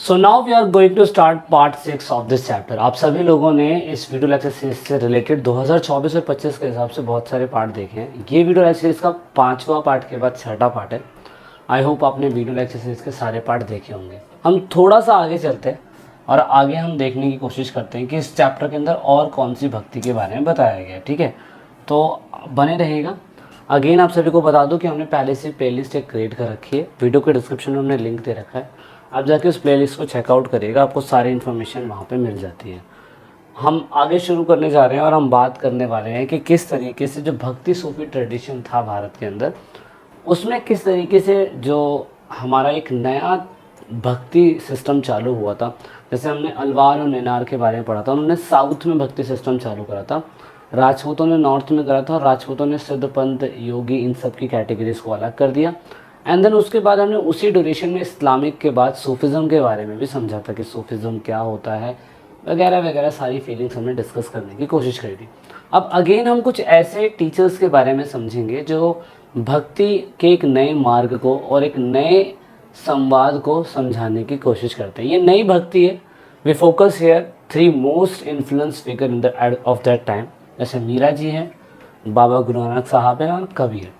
So now we are going to start part 6 of this chapter. आप सभी लोगों ने इस वीडियो लेक्चर सीरीज से रिलेटेड 2024 और 25 के हिसाब से बहुत सारे पार्ट देखे हैं। ये वीडियो लेक्चर सीरीज का 5वां पार्ट के बाद 6ठा पार्ट है। आई होप आपने वीडियो लेक्चर सीरीज के सारे पार्ट देखे होंगे। हम थोड़ा सा आगे चलते हैं और आगे हम देखने की कोशिश करते हैं कि इस चैप्टर के अंदर और कौन सी भक्ति के बारे में बताया गया है। ठीक है, तो बने रहेगा। अगेन आप सभी को बता दूं कि हमने पहले से प्लेलिस्ट एक क्रिएट कर रखी है। वीडियो के डिस्क्रिप्शन में हमने लिंक दे रखा है, आप जाके उस प्लेलिस्ट को चेकआउट करिएगा, आपको सारी इन्फॉर्मेशन वहाँ पे मिल जाती है। हम आगे शुरू करने जा रहे हैं और हम बात करने वाले हैं कि किस तरीके से जो भक्ति सूफी ट्रेडिशन था भारत के अंदर, उसमें किस तरीके से जो हमारा एक नया भक्ति सिस्टम चालू हुआ था। जैसे हमने अलवार और नेनार के बारे में पढ़ा था, उन्होंने साउथ में भक्ति सिस्टम चालू करा था, राजपूतों ने नॉर्थ में करा था और राजपूतों ने सिद्ध पंथ योगी इन सब की कैटेगरीज को अलग कर दिया। एंड देन उसके बाद हमने उसी ड्यूरेशन में इस्लामिक के बाद सूफिज़म के बारे में भी समझा था कि सूफिज़म क्या होता है वगैरह वगैरह, सारी फीलिंग्स हमने डिस्कस करने की कोशिश करी थी। अब अगेन हम कुछ ऐसे टीचर्स के बारे में समझेंगे जो भक्ति के एक नए मार्ग को और एक नए संवाद को समझाने की कोशिश करते हैं। ये नई भक्ति है। We focus here 3 most influence figure in the of that time, जैसे मीरा जी हैं, बाबा गुरु नानक साहब हैं और कबीर।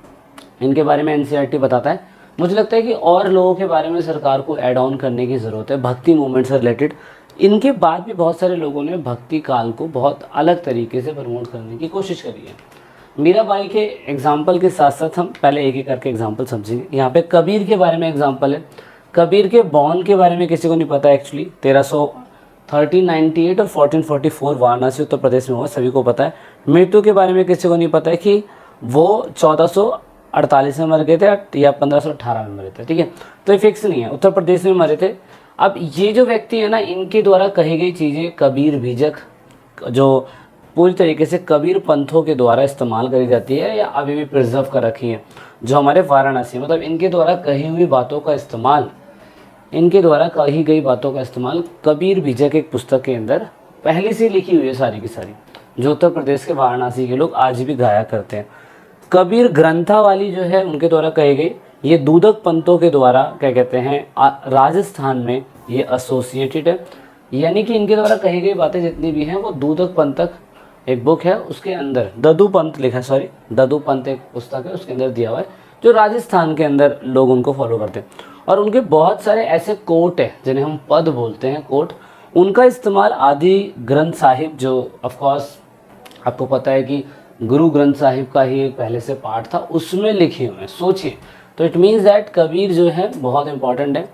इनके बारे में एनसीईआरटी बताता है। मुझे लगता है कि और लोगों के बारे में सरकार को ऐड ऑन करने की ज़रूरत है भक्ति मूवमेंट से रिलेटेड। इनके बाद भी बहुत सारे लोगों ने भक्ति काल को बहुत अलग तरीके से प्रमोट करने की कोशिश करी है। मीराबाई के एग्जाम्पल के साथ साथ हम पहले एक एक करके एग्जाम्पल समझेंगे। यहाँ पे कबीर के बारे में एग्जाम्पल है। कबीर के बॉर्न के बारे में किसी को नहीं पता एक्चुअली। 1398 और 1444 वाराणसी उत्तर प्रदेश में हुआ, सभी को पता है। मृत्यु के बारे में किसी को नहीं पता है कि वो 1448 में मर गए थे या 1518 में मरे थे। ठीक है, तो ये फिक्स नहीं है, उत्तर प्रदेश में मरे थे। अब ये जो व्यक्ति है ना, इनके द्वारा कही गई चीज़ें कबीर बीजक जो पूरी तरीके से कबीर पंथों के द्वारा इस्तेमाल करी जाती है या अभी भी प्रिजर्व कर रखी है, जो हमारे वाराणसी, मतलब इनके द्वारा कही हुई बातों का इस्तेमाल, इनके द्वारा कही गई बातों का इस्तेमाल कबीर बीजक एक पुस्तक के अंदर पहले से लिखी हुई है सारी की सारी, जो उत्तर प्रदेश के वाराणसी के लोग आज भी गाया करते हैं। कबीर ग्रंथावली जो है उनके द्वारा कही गई, ये दूधक पंथों के द्वारा क्या कहते हैं राजस्थान में ये एसोसिएटेड है, यानी कि इनके द्वारा कही गई बातें जितनी भी हैं वो दूधक पंथ तक। एक बुक है उसके अंदर ददू पंथ लिखा है, सॉरी ददू पंथ एक पुस्तक है, उसके अंदर दिया हुआ है, जो राजस्थान के अंदर लोग उनको फॉलो करते हैं। और उनके बहुत सारे ऐसे कोट है जिन्हें हम पद बोलते हैं, कोट, उनका इस्तेमाल आदि ग्रंथ साहिब, जो ऑफकोर्स आपको पता है कि गुरु ग्रंथ साहिब का ही एक पहले से पार्ट था, उसमें लिखे हुए हैं। सोचिए, तो इट मीन्स दैट कबीर जो है बहुत इंपॉर्टेंट है।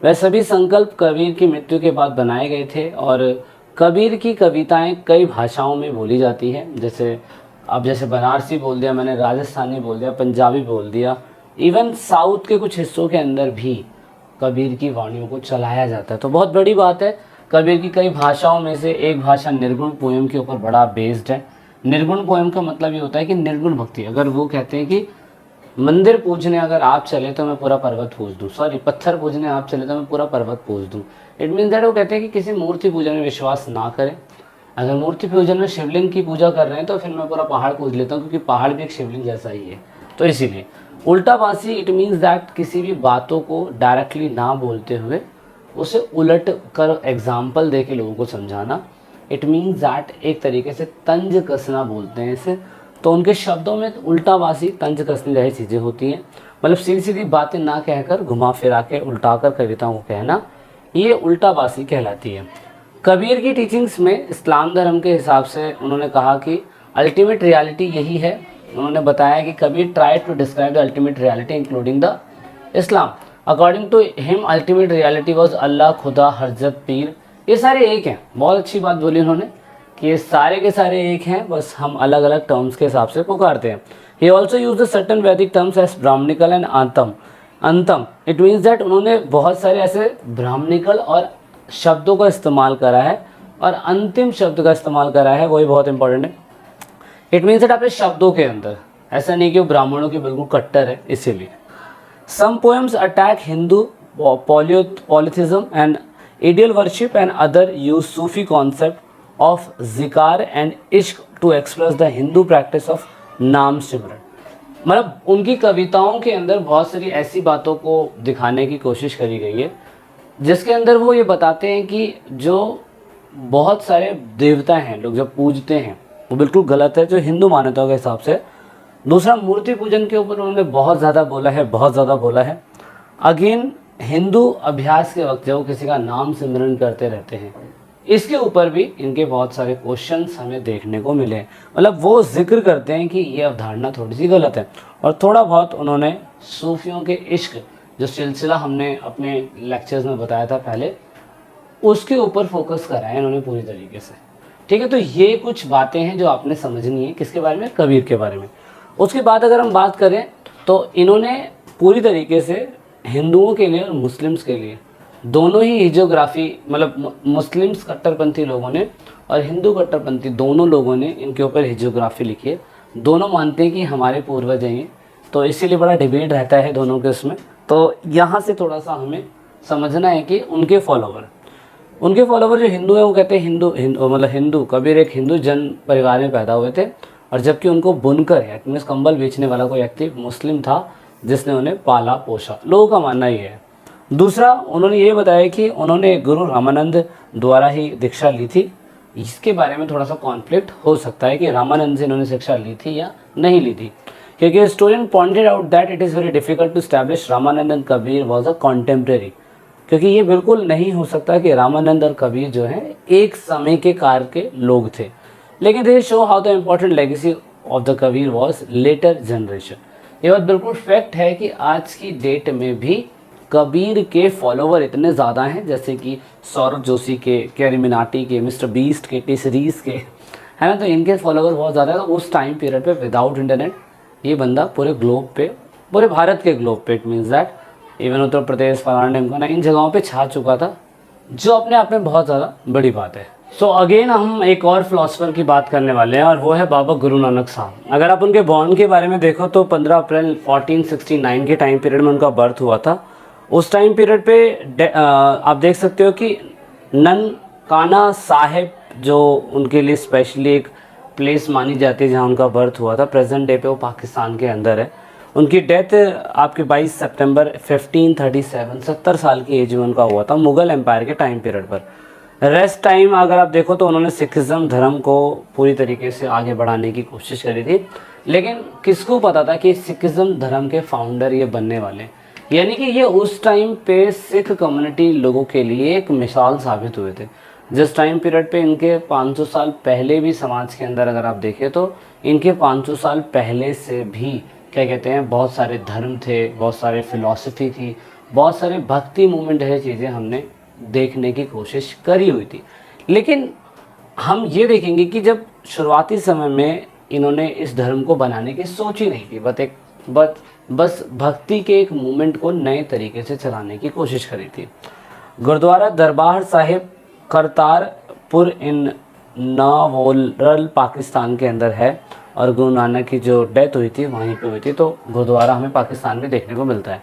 वह सभी संकल्प कबीर की मृत्यु के बाद बनाए गए थे और कबीर की कविताएं कई भाषाओं में बोली जाती हैं। जैसे बनारसी बोल दिया मैंने, राजस्थानी बोल दिया, पंजाबी बोल दिया, इवन साउथ के कुछ हिस्सों के अंदर भी कबीर की वाणियों को चलाया जाता है। तो बहुत बड़ी बात है। कबीर की कई भाषाओं में से एक भाषा निर्गुण पोएम के ऊपर बड़ा बेस्ड है। निर्गुण पोएम का मतलब ये होता है कि निर्गुण भक्ति। अगर वो कहते हैं कि मंदिर पूजने अगर आप चले तो मैं पूरा पर्वत पूज दूँ, सॉरी पत्थर पूजने आप चले तो मैं पूरा पर्वत पूज दूँ, इट मीन्स दैट वो कहते हैं कि किसी मूर्ति पूजन में विश्वास ना करें। अगर मूर्ति पूजन में शिवलिंग की पूजा कर रहे हैं तो फिर मैं पूरा पहाड़ पूज लेता हूँ, क्योंकि पहाड़ भी एक शिवलिंग जैसा ही है। तो इसीलिए उल्टा बासी, इट मीन्स दैट किसी भी बातों को डायरेक्टली ना बोलते हुए उसे उलट कर एग्जाम्पल दे के लोगों को समझाना। इट मीन्स दैट एक तरीके से तंज कसना बोलते हैं इसे। तो उनके शब्दों में उल्टाबासी, तंज कसने जैसी चीज़ें होती हैं, मतलब सीधी सीधी बातें ना कहकर घुमा फिरा के उल्टा कर कविताओं को कहना, ये उल्टाबासी कहलाती है। कबीर की टीचिंग्स में इस्लाम धर्म के हिसाब से उन्होंने कहा कि अल्टीमेट रियलिटी यही है। उन्होंने बताया कि Kabir try to describe the ultimate reality including the Islam. According to him ultimate reality was Allah, Khuda, Hazrat, पीर, ये सारे एक हैं। बहुत अच्छी बात बोली उन्होंने कि ये सारे के सारे एक हैं, बस हम अलग अलग टर्म्स के हिसाब से पुकारते हैं। He also use the certain Vedic terms as Brahmanical and अंतम। इट मीन्स दैट उन्होंने बहुत सारे ऐसे ब्राह्मणिकल और शब्दों का इस्तेमाल करा है और अंतिम शब्द का इस्तेमाल करा है, वही बहुत इंपॉर्टेंट है। इट मीन्स दैट अपने शब्दों के अंदर ऐसा नहीं कि वो ब्राह्मणों के बिल्कुल कट्टर है, इसीलिए। Some poems attack Hindu polytheism and ideal worship and other use Sufi concept of zikar and ishq to express the Hindu practice of नाम सिमरन। मतलब उनकी कविताओं के अंदर बहुत सारी ऐसी बातों को दिखाने की कोशिश करी गई है जिसके अंदर वो ये बताते हैं कि जो बहुत सारे देवता हैं लोग जब पूजते हैं वो बिल्कुल गलत है जो हिंदू मान्यताओं के हिसाब से। दूसरा, मूर्ति पूजन के ऊपर उन्होंने बहुत ज़्यादा बोला है, बहुत ज़्यादा बोला है। अगेन, हिंदू अभ्यास के वक्त जब वो किसी का नाम सिमरन करते रहते हैं, इसके ऊपर भी इनके बहुत सारे क्वेश्चंस हमें देखने को मिले। मतलब वो जिक्र करते हैं कि ये अवधारणा थोड़ी सी गलत है। और थोड़ा बहुत उन्होंने सूफियों के इश्क जो सिलसिला हमने अपने लेक्चर्स में बताया था पहले, उसके ऊपर फोकस करा है इन्होंने पूरी तरीके से। ठीक है, तो ये कुछ बातें हैं जो आपने समझनी है किसके बारे में, कबीर के बारे में। उसके बाद अगर हम बात करें तो इन्होंने पूरी तरीके से हिंदुओं के लिए और मुस्लिम्स के लिए दोनों ही हिजियोग्राफी, मतलब मुस्लिम्स कट्टरपंथी लोगों ने और हिंदू कट्टरपंथी दोनों लोगों ने इनके ऊपर हिजियोग्राफी लिखी है। दोनों मानते हैं कि हमारे पूर्वज हैं ये, तो इसीलिए बड़ा डिबेट रहता है दोनों के उसमें। तो यहाँ से थोड़ा सा हमें समझना है कि उनके फॉलोवर जो हिंदू हैं वो कहते हैं मतलब हिंदू, कबीर एक हिंदू जन परिवार में पैदा हुए थे, और जबकि उनको बुनकर या मीन्स कंबल बेचने वाला कोई व्यक्ति मुस्लिम था जिसने उन्हें पाला पोषा। लोगों का मानना ये है। दूसरा, उन्होंने ये बताया कि उन्होंने गुरु रामानंद द्वारा ही दीक्षा ली थी। इसके बारे में थोड़ा सा कॉन्फ्लिक्ट हो सकता है कि रामानंद से इन्होंने शिक्षा ली थी या नहीं ली थी, क्योंकि historian pointed out that it is very difficult to establish Ramanand and Kabir was a contemporary. क्योंकि ये बिल्कुल नहीं हो सकता कि रामानंद और कबीर जो हैं एक समय के कार के लोग थे। लेकिन दे show how the important legacy of the Kabir was later generation. ये बात बिल्कुल फैक्ट है कि आज की डेट में भी कबीर के फॉलोवर इतने ज़्यादा हैं, जैसे कि सौरभ जोशी के, कैरी मिनाटी के, मिस्टर बीस्ट के, टी सीरीज़ के, है ना। तो इनके फॉलोवर बहुत ज़्यादा है। तो उस टाइम पीरियड पे विदाउट इंटरनेट ये बंदा पूरे ग्लोब पे, पूरे भारत के ग्लोब पे, it means that even Uttar Pradesh, फलाना ढिमकाना, इन जगहों पे छा चुका था, जो अपने आप में बहुत ज़्यादा बड़ी बात है। सो अगेन हम एक और फिलोसफर की बात करने वाले हैं, और वो है बाबा गुरु नानक साहब। अगर आप उनके बॉर्न के बारे में देखो तो 15 अप्रैल 1469 के टाइम पीरियड में उनका बर्थ हुआ था। उस टाइम पीरियड पे आप देख सकते हो कि ननकाना साहिब जो उनके लिए स्पेशली एक प्लेस मानी जाती है जहाँ उनका बर्थ हुआ था, प्रेजेंट डे पे वो पाकिस्तान के अंदर है। उनकी डेथ आपके 22 सितंबर 1537, 70 साल की एज में उनका हुआ था, मुग़ल एम्पायर के टाइम पीरियड पर। रेस्ट टाइम अगर आप देखो तो उन्होंने सिखिज़म धर्म को पूरी तरीके से आगे बढ़ाने की कोशिश करी थी, लेकिन किसको पता था कि सिखिज़म धर्म के फाउंडर ये बनने वाले, यानी कि ये उस टाइम पे सिख कम्युनिटी लोगों के लिए एक मिसाल साबित हुए थे। जिस टाइम पीरियड पे इनके 500 साल पहले भी समाज के अंदर अगर आप देखें तो इनके 500 साल पहले से भी क्या कहते हैं, बहुत सारे धर्म थे, बहुत सारे फिलॉसफी थी, बहुत सारे भक्ति मूवमेंट है, चीज़ें हमने देखने की कोशिश करी हुई थी। लेकिन हम ये देखेंगे कि जब शुरुआती समय में इन्होंने इस धर्म को बनाने की सोच ही नहीं थी, बस भक्ति के एक मूवमेंट को नए तरीके से चलाने की कोशिश करी थी। गुरुद्वारा दरबार साहिब करतारपुर इन नावोरल पाकिस्तान के अंदर है, और गुरु नानक की जो डेथ हुई थी वहीं पे हुई थी, तो गुरुद्वारा हमें पाकिस्तान में देखने को मिलता है।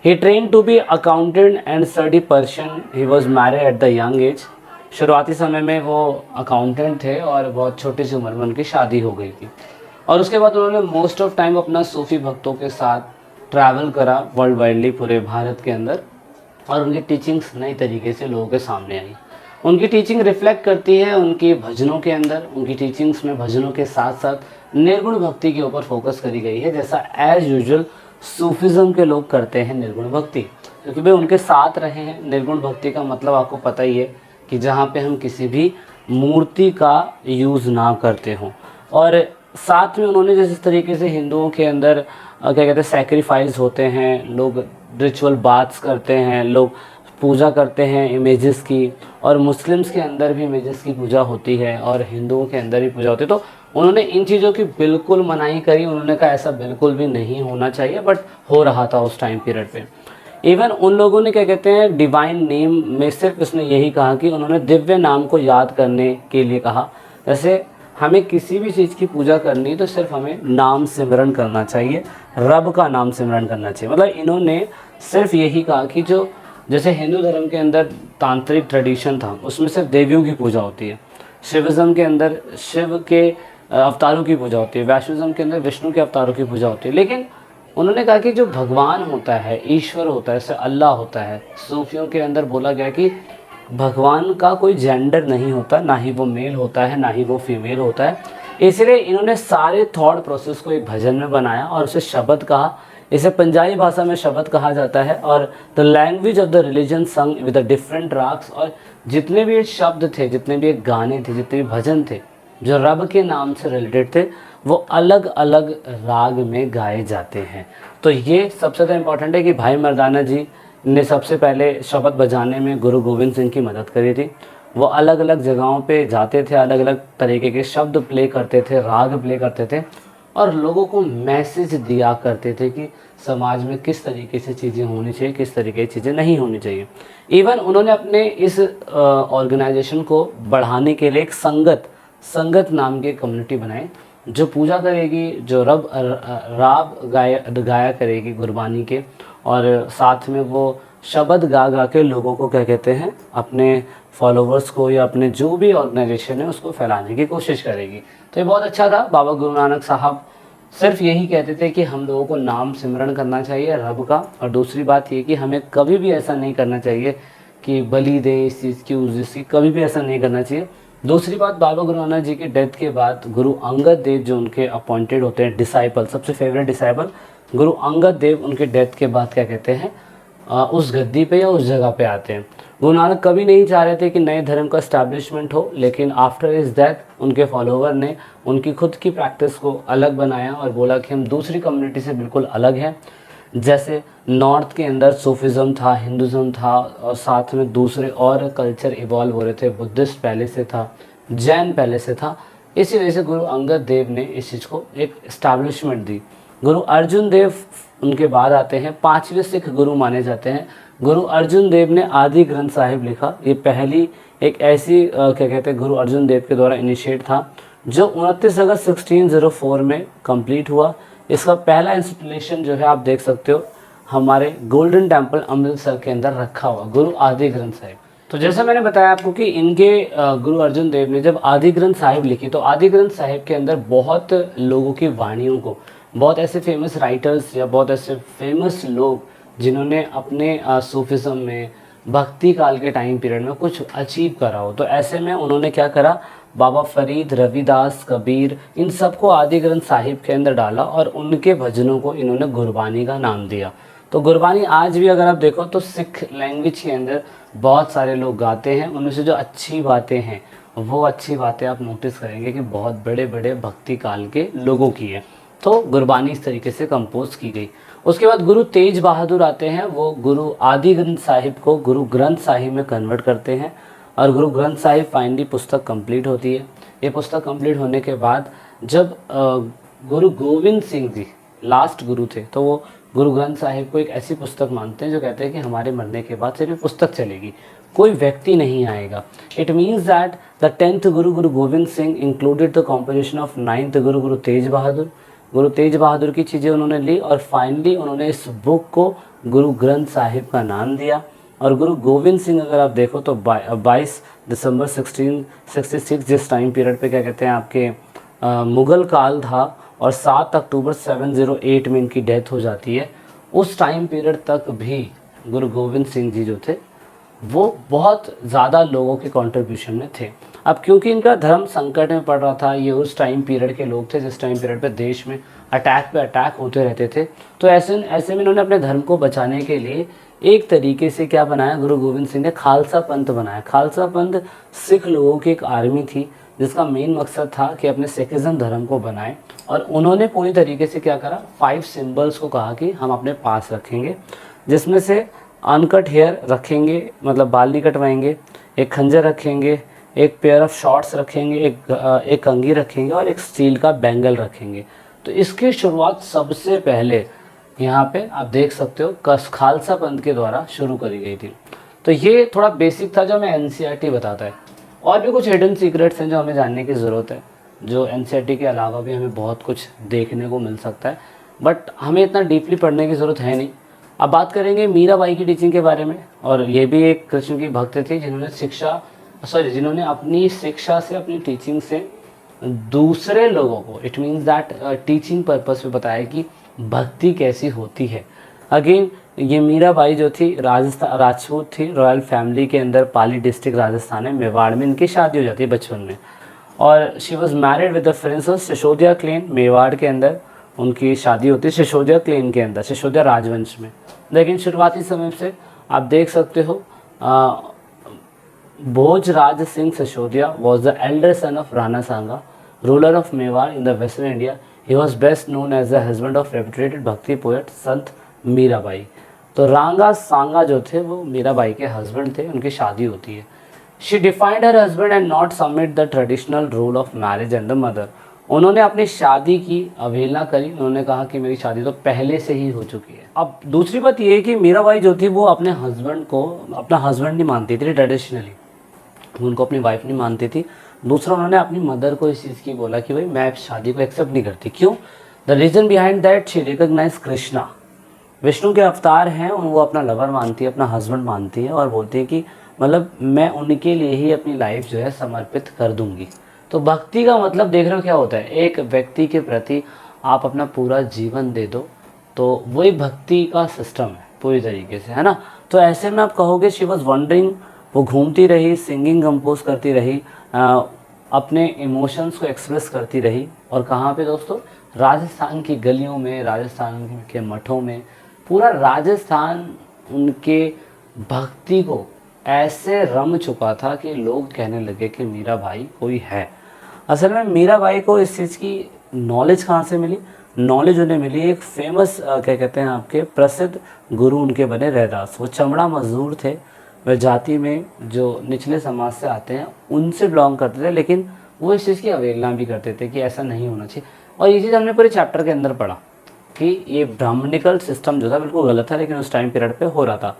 He train to be accountant and study Persian, he was married at the young age. शुरुआती समय में वो अकाउंटेंट थे और बहुत छोटी सी उम्र में उनकी शादी हो गई थी, और उसके बाद उन्होंने मोस्ट ऑफ टाइम अपना सूफी भक्तों के साथ ट्रैवल करा वर्ल्ड वाइडली, पूरे भारत के अंदर, और उनकी टीचिंग्स नई तरीके से लोगों के सामने आई। उनकी टीचिंग रिफ्लेक्ट करती है उनके भजनों के अंदर। उनकी टीचिंग्स में भजनों के साथ साथ निर्गुण भक्ति के ऊपर फोकस करी गई है, जैसा एज यूजुअल सूफिज़म के लोग करते हैं निर्गुण भक्ति, क्योंकि वे उनके साथ रहे हैं। निर्गुण भक्ति का मतलब आपको पता ही है कि जहाँ पे हम किसी भी मूर्ति का यूज़ ना करते हों, और साथ में उन्होंने जिस तरीके से हिंदुओं के अंदर क्या कहते हैं सैक्रिफाइस होते हैं, लोग रिचुअल बाथ्स करते हैं, लोग पूजा करते हैं इमेजेस की, और मुस्लिम्स के अंदर भी इमेजेस की पूजा होती है और हिंदुओं के अंदर भी पूजा होती है, तो उन्होंने इन चीज़ों की बिल्कुल मनाही करी। उन्होंने कहा ऐसा बिल्कुल भी नहीं होना चाहिए, बट हो रहा था उस टाइम पीरियड पे। इवन उन लोगों ने क्या कहते हैं डिवाइन नेम में सिर्फ उसने यही कहा कि उन्होंने दिव्य नाम को याद करने के लिए कहा। जैसे हमें किसी भी चीज़ की पूजा करनी है तो सिर्फ हमें नाम सिमरन करना चाहिए, रब का नाम सिमरन करना चाहिए। मतलब इन्होंने सिर्फ यही कहा कि जो जैसे हिंदू धर्म के अंदर तांत्रिक ट्रेडिशन था उसमें सिर्फ देवियों की पूजा होती है, शिविज़म के अंदर शिव के अवतारों की पूजा होती है, वैष्णविज़म के अंदर विष्णु के अवतारों की पूजा होती है, लेकिन उन्होंने कहा कि जो भगवान होता है, ईश्वर होता है, जैसे अल्लाह होता है, सूफियों के अंदर बोला गया कि भगवान का कोई जेंडर नहीं होता, ना ही वो मेल होता है ना ही वो फीमेल होता है। इसलिए इन्होंने सारे थॉट प्रोसेस को एक भजन में बनाया और उसे शब्द कहा। इसे पंजाबी भाषा में शब्द कहा जाता है। और the language of the religion संग विद द डिफरेंट राग्स, और जितने भी ये शब्द थे, जितने भी ये गाने थे, जितने भी भजन थे जो रब के नाम से रिलेटेड थे, वो अलग अलग राग में गाए जाते हैं। तो ये सबसे ज़्यादा इम्पॉर्टेंट है कि भाई मर्दाना जी ने सबसे पहले शब्द बजाने में गुरु गोविंद सिंह की मदद करी थी। वो अलग अलग जगहों पे जाते थे, अलग अलग तरीके के शब्द प्ले करते थे, राग प्ले करते थे और लोगों को मैसेज दिया करते थे कि समाज में किस तरीके से चीज़ें होनी चाहिए, किस तरीके की चीज़ें नहीं होनी चाहिए। इवन उन्होंने अपने इस ऑर्गेनाइजेशन को बढ़ाने के लिए एक संगत नाम की कम्युनिटी बनाई जो पूजा करेगी, जो राग गाया करेगी गुरबानी के, और साथ में वो शब्द गा गा के लोगों को क्या कहते हैं, अपने फॉलोवर्स को या अपने जो भी ऑर्गेनाइजेशन है उसको फैलाने की कोशिश करेगी। तो ये बहुत अच्छा था। बाबा गुरु नानक साहब सिर्फ यही कहते थे कि हम लोगों को नाम सिमरण करना चाहिए रब का, और दूसरी बात ये कि हमें कभी भी ऐसा नहीं करना चाहिए कि बलि दें इस चीज़ की उस चीज़ की, कभी भी ऐसा नहीं करना चाहिए। दूसरी बात, बाबा गुरु नानक जी के डेथ के बाद गुरु अंगद देव जो उनके अपॉइंटेड होते हैं डिसाइपल, सबसे फेवरेट डिसाइपल गुरु अंगद देव, उनके डेथ के बाद क्या कहते हैं उस गद्दी पे या उस जगह पे आते हैं। गुरु नानक कभी नहीं चाह रहे थे कि नए धर्म का इस्टेब्लिशमेंट हो, लेकिन आफ्टर इज डेथ उनके फॉलोवर ने उनकी खुद की प्रैक्टिस को अलग बनाया और बोला कि हम दूसरी कम्युनिटी से बिल्कुल अलग हैं। जैसे नॉर्थ के अंदर सूफिज़म था, हिंदुज़म था, और साथ में दूसरे और कल्चर इवॉल्व हो रहे थे, बुद्धिस्ट पहले से था, जैन पहले से था। इसी वजह से गुरु अंगद देव ने इस चीज़ को एक इस्टेब्लिशमेंट दी। गुरु अर्जुन देव उनके बाद आते हैं, 5वें सिख गुरु माने जाते हैं। गुरु अर्जुन देव ने आदि ग्रंथ साहिब लिखा। ये पहली एक ऐसी क्या कहते हैं गुरु अर्जुन देव के द्वारा इनिशिएट था जो 29 अगस्त 1604 में कंप्लीट हुआ। इसका पहला इंस्टॉलेशन जो है आप देख सकते हो हमारे गोल्डन टेम्पल अमृतसर के अंदर रखा हुआ, गुरु आदि ग्रंथ साहिब। तो जैसा मैंने बताया आपको कि इनके गुरु अर्जुन देव ने जब आदि ग्रंथ साहिब लिखी, तो आदि ग्रंथ साहिब के अंदर बहुत लोगों की वाणियों को, बहुत ऐसे फेमस राइटर्स या बहुत ऐसे फेमस लोग जिन्होंने अपने सूफिज़म में भक्ति काल के टाइम पीरियड में कुछ अचीव करा हो, तो ऐसे में उन्होंने क्या करा, बाबा फरीद, रविदास, कबीर, इन सबको आदि ग्रंथ साहिब के अंदर डाला और उनके भजनों को इन्होंने गुरबानी का नाम दिया। तो गुरबानी आज भी अगर आप देखो तो सिख लैंग्वेज के अंदर बहुत सारे लोग गाते हैं। उनमें से जो अच्छी बातें हैं वो अच्छी बातें आप नोटिस करेंगे कि बहुत बड़े बड़े भक्ति काल के लोगों की है। तो गुरबानी इस तरीके से कंपोज की गई। उसके बाद गुरु तेज बहादुर आते हैं, वो गुरु आदि ग्रंथ साहिब को गुरु ग्रंथ साहिब में कन्वर्ट करते हैं और गुरु ग्रंथ साहिब फाइनली पुस्तक कंप्लीट होती है। ये पुस्तक कंप्लीट होने के बाद जब गुरु गोविंद सिंह जी लास्ट गुरु थे, तो वो गुरु ग्रंथ साहिब को एक ऐसी पुस्तक मानते हैं जो कहते हैं कि हमारे मरने के बाद सिर्फ पुस्तक चलेगी, कोई व्यक्ति नहीं आएगा। It means that the 10th Guru Guru Govind Singh included the composition of 9th गुरु गुरु तेज बहादुर। गुरु तेज बहादुर की चीज़ें उन्होंने ली और फाइनली उन्होंने इस बुक को गुरु ग्रंथ साहिब का नाम दिया। और गुरु गोविंद सिंह अगर आप देखो तो 22 दिसंबर 1666 जिस टाइम पीरियड पे क्या कहते हैं आपके मुग़ल काल था, और 7 अक्टूबर 708 में इनकी डेथ हो जाती है। उस टाइम पीरियड तक भी गुरु गोविंद सिंह जी जो थे वो बहुत ज़्यादा लोगों के कंट्रीब्यूशन में थे। अब क्योंकि इनका धर्म संकट में पड़ रहा था, ये उस टाइम पीरियड के लोग थे जिस टाइम पीरियड पे देश में अटैक पे अटैक होते रहते थे, तो ऐसे में इन्होंने अपने धर्म को बचाने के लिए एक तरीके से क्या बनाया, गुरु गोविंद सिंह ने खालसा पंथ बनाया। खालसा पंथ सिख लोगों की एक आर्मी थी जिसका मेन मकसद था कि अपने सिखिज़म धर्म को बनाएं, और उन्होंने पूरी तरीके से क्या करा, 5 सिंबल्स को कहा कि हम अपने पास रखेंगे, जिसमें से अनकट हेयर रखेंगे, मतलब बाल नहीं कटवाएंगे, एक खंजर रखेंगे, एक पेयर ऑफ शॉर्ट्स रखेंगे, एक कंघी रखेंगे और एक स्टील का बैंगल रखेंगे। तो इसकी शुरुआत सबसे पहले यहाँ पे आप देख सकते हो खालसा पंथ के द्वारा शुरू करी गई थी। तो ये थोड़ा बेसिक था जो हमें एनसीईआरटी बताता है। और भी कुछ हिडन सीक्रेट्स हैं जो हमें जानने की ज़रूरत है, जो एनसीईआरटी के अलावा भी हमें बहुत कुछ देखने को मिल सकता है, बट हमें इतना डीपली पढ़ने की ज़रूरत है नहीं। अब बात करेंगे मीराबाई की टीचिंग के बारे में। और ये भी एक कृष्ण की भक्त थी जिन्होंने अपनी शिक्षा से, अपनी टीचिंग से दूसरे लोगों को, it means that teaching purpose पे बताया कि भक्ति कैसी होती है। अगेन ये मीराबाई जो थी राजस्थान राजपूत थी, रॉयल फैमिली के अंदर पाली डिस्ट्रिक्ट राजस्थान में मेवाड़ में इनकी शादी हो जाती है बचपन में। और she was married with the princess Sisodia clan, Mewar के अंदर उनकी शादी होती है सिसोदिया क्लेन के अंदर, सिसोदिया राजवंश में। लेकिन शुरुआती समय से आप देख सकते हो Bhojraj Singh Sisodia was the elder son of Rana Sanga, ruler of Mewar in the western India. He was best known as the husband of reputated bhakti poet sant Meerabai. तो रांगा सांगा जो थे वो मीराबाई के हस्बैंड थे, उनकी शादी होती है। She defined her husband and not submit the traditional rule of marriage and the mother. उन्होंने अपनी शादी की अवहेलना करी, उन्होंने कहा कि मेरी शादी तो पहले से ही हो चुकी है। अब दूसरी बात ये है कि मीराबाई जो थी वो अपने हस्बैंड को अपना हस्बैंड नहीं मानती थी ट्रेडिशनली, उनको अपनी वाइफ नहीं मानती थी। दूसरा उन्होंने अपनी मदर को इस चीज़ की बोला कि भाई मैं शादी को एक्सेप्ट नहीं करती। क्यों? The reason behind that she recognise Krishna, Vishnu के अवतार हैं, वो अपना लवर मानती है, अपना हस्बैंड मानती है और बोलती है कि मतलब मैं उनके लिए ही अपनी लाइफ जो है समर्पित कर दूंगी। तो भक्ति का मतलब देख रहे हो क्या होता है, एक व्यक्ति के प्रति आप अपना पूरा जीवन दे दो, तो वही भक्ति का सिस्टम है पूरी तरीके से, है ना। तो ऐसे में आप कहोगे शी वॉज वंडरिंग, वो घूमती रही, सिंगिंग कंपोज करती रही, अपने इमोशंस को एक्सप्रेस करती रही। और कहाँ पे दोस्तों? राजस्थान की गलियों में, राजस्थान के मठों में, पूरा राजस्थान उनके भक्ति को ऐसे रम चुका था कि लोग कहने लगे कि मीराबाई कोई है। असल में मीराबाई को इस चीज़ की नॉलेज कहाँ से मिली? नॉलेज उन्हें मिली एक फेमस क्या कहते हैं आपके प्रसिद्ध गुरु उनके बने रैदास। वो चमड़ा मजदूर थे, वह जाति में जो निचले समाज से आते हैं उनसे बिलोंग करते थे, लेकिन वो इस चीज़ की अवहेलना भी करते थे कि ऐसा नहीं होना चाहिए। और ये चीज़ हमने पूरे चैप्टर के अंदर पढ़ा कि ये ब्राह्मणिकल सिस्टम जो था बिल्कुल गलत था, लेकिन उस टाइम पीरियड पे हो रहा था।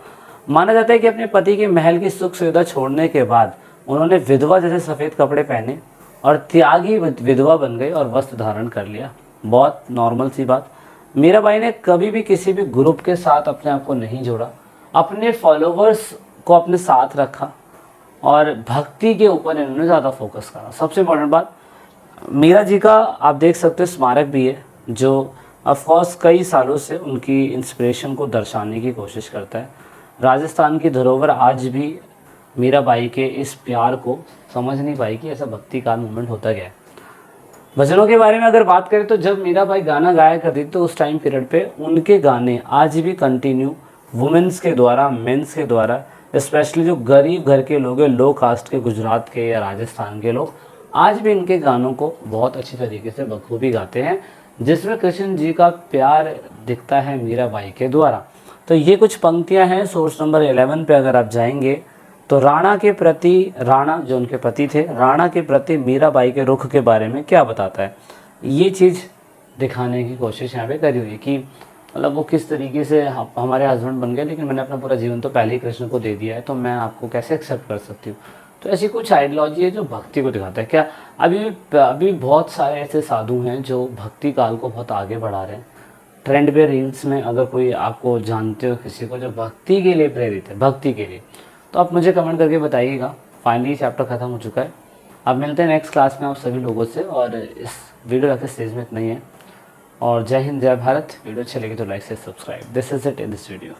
माना जाता है कि अपने पति के महल की सुख सुविधा छोड़ने के बाद उन्होंने विधवा जैसे सफ़ेद कपड़े पहने और त्यागी विधवा बन गई और वस्त्र धारण कर लिया। बहुत नॉर्मल सी बात। मीराबाई ने कभी भी किसी भी ग्रुप के साथ अपने आप को नहीं जोड़ा, अपने फॉलोवर्स को अपने साथ रखा और भक्ति के ऊपर इन्होंने ज़्यादा फोकस करा। सबसे इम्पोर्टेंट बात, मीरा जी का आप देख सकते हो स्मारक भी है जो ऑफकोर्स कई सालों से उनकी इंस्पिरेशन को दर्शाने की कोशिश करता है। राजस्थान की धरोहर आज भी मीराबाई के इस प्यार को समझ नहीं पाई कि ऐसा भक्ति काल मूवमेंट होता गया है। भजनों के बारे में अगर बात करें तो जब मीराबाई गाना गाया करती थी तो उस टाइम पीरियड पे उनके गाने आज भी कंटिन्यू वुमेन्स के द्वारा, मेंस के द्वारा, स्पेशली जो गरीब घर के लोग हैं, लो कास्ट के, गुजरात के या राजस्थान के लोग, आज भी इनके गानों को बहुत अच्छी तरीके से बखूबी गाते हैं, जिसमें कृष्ण जी का प्यार दिखता है मीराबाई के द्वारा। तो ये कुछ पंक्तियां हैं सोर्स नंबर 11 पे अगर आप जाएंगे तो राणा के प्रति, राणा जो उनके पति थे, राणा के प्रति मीराबाई के रुख के बारे में क्या बताता है, ये चीज़ दिखाने की कोशिश यहाँ पे करी हुई है कि मतलब वो किस तरीके से हमारे हस्बैंड बन गए, लेकिन मैंने अपना पूरा जीवन तो पहले ही कृष्ण को दे दिया है, तो मैं आपको कैसे एक्सेप्ट कर सकती हूँ। तो ऐसी कुछ आइडियोलॉजी है जो भक्ति को दिखाता है। क्या अभी बहुत सारे ऐसे साधु हैं जो भक्ति काल को बहुत आगे बढ़ा रहे हैं। ट्रेंड पे रील्स में अगर कोई आपको जानते हो किसी को जो भक्ति के लिए प्रेरित है, भक्ति के लिए, तो आप मुझे कमेंट करके बताइएगा। फाइनली चैप्टर ख़त्म हो चुका है। अब मिलते हैं नेक्स्ट क्लास में आप सभी लोगों से, और इस वीडियो रखते स्टेज में इतना ही है। और जय हिंद, जय भारत। वीडियो अच्छी लगी तो लाइक से subscribe. This is it in this video.